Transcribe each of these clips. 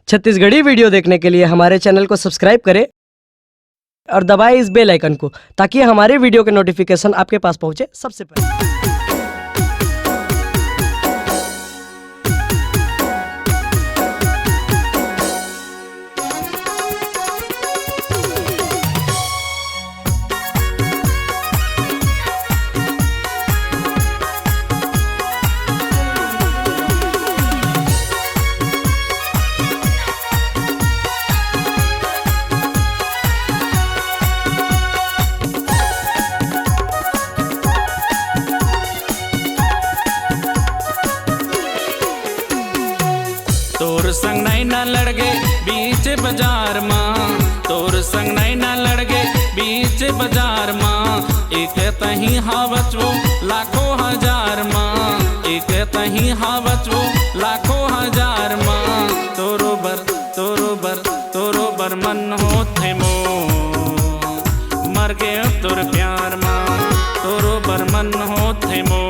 Chhattisgarhi video देखने के लिए हमारे चैनल को सब्सक्राइब करें और दबाएं इस बेल आइकन को ताकि हमारे वीडियो के नोटिफिकेशन आपके पास पहुंचे सबसे पहले। तोर संग नहीं ना लड़गे बीच बाजार माँ, तोर संग नहीं ना लड़गे बीच बाजार माँ। एक तही हावच वो लाखों हजार माँ, एक तही हावच वो लाखों हजार माँ। तोरो बर मन होथे मो मर गए तोर प्यार माँ। तोरो बर मन होथे मो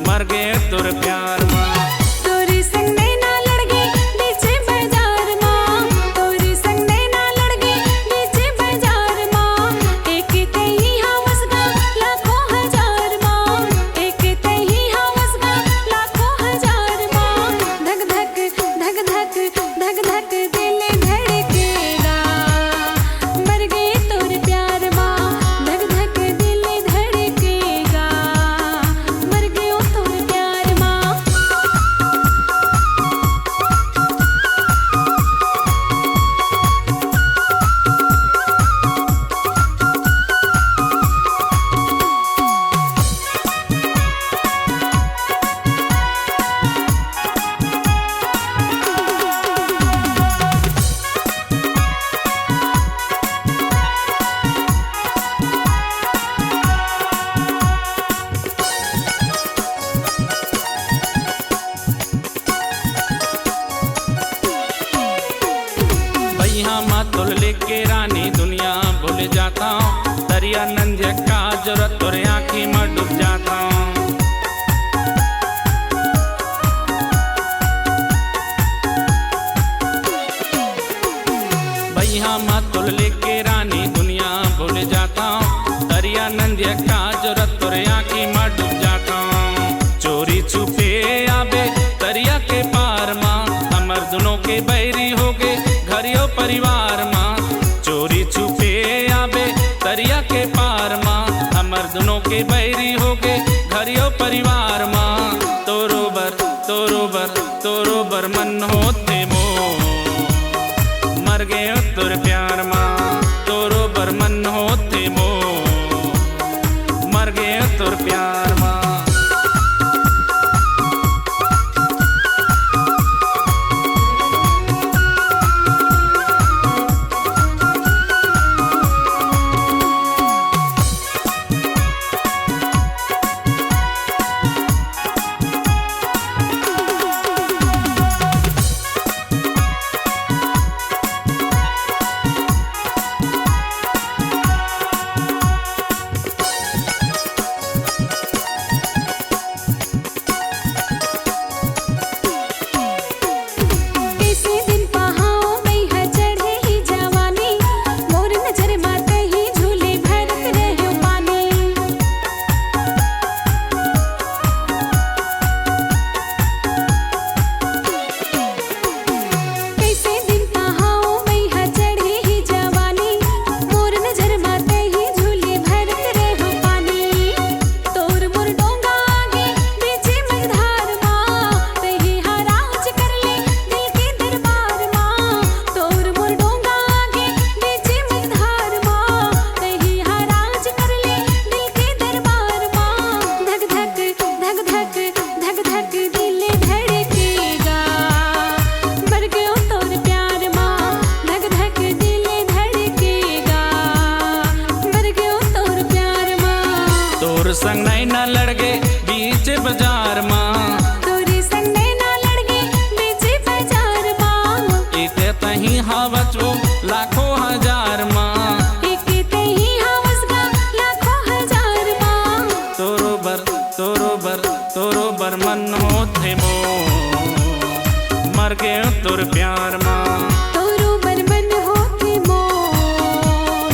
मर गए तोर प्यार माँ। तुल लेके रानी दुनिया भूल जाता हूँ, दरिया नंझे का जरूरत तोरे आँखी में डूब जाता हूँ। भैया मत तुल लेके रानी दुनिया भूल जाता हूँ, दरिया नंझे का जरूरत तोरे आँखी में डूब जाता हूँ। चोरी छुपे आबे दरिया के पार माँ, हमर दोनों के बैरी हो गए घरियो परिवार माँ। चोरी छुपे आबे दरिया के पार माँ, हमर दोनों के बैरी हो गए घरियो परिवार माँ। तोरो बर मन होते मो मर गए तोर प्यार माँ। तोरो बर मन होते मो मर गए तोर प्यार माँ। तोर प्यार माँ तोरो बरमन होके मोर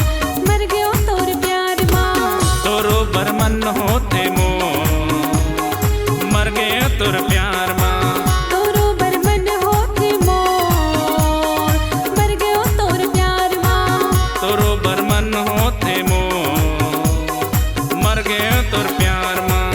मर गयो तोर प्यार माँ तोरो बरमन होते मो मर गए तोर प्यार माँ तोरो बरमन होके मोर मर गयो तोर प्यार माँ तोरो बरमन होते मो मर गए तोर प्यार माँ।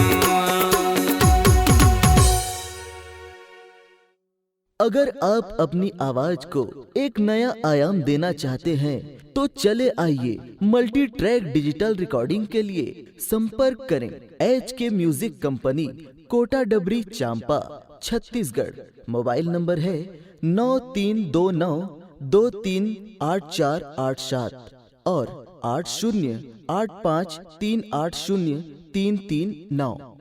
अगर आप अपनी आवाज को एक नया आयाम देना चाहते हैं तो चले आइए मल्टी ट्रैक डिजिटल रिकॉर्डिंग के लिए संपर्क करें HK म्यूजिक कंपनी, कोटा डबरी, चांपा, छत्तीसगढ़। मोबाइल नंबर है 9329238487 और 8085380339।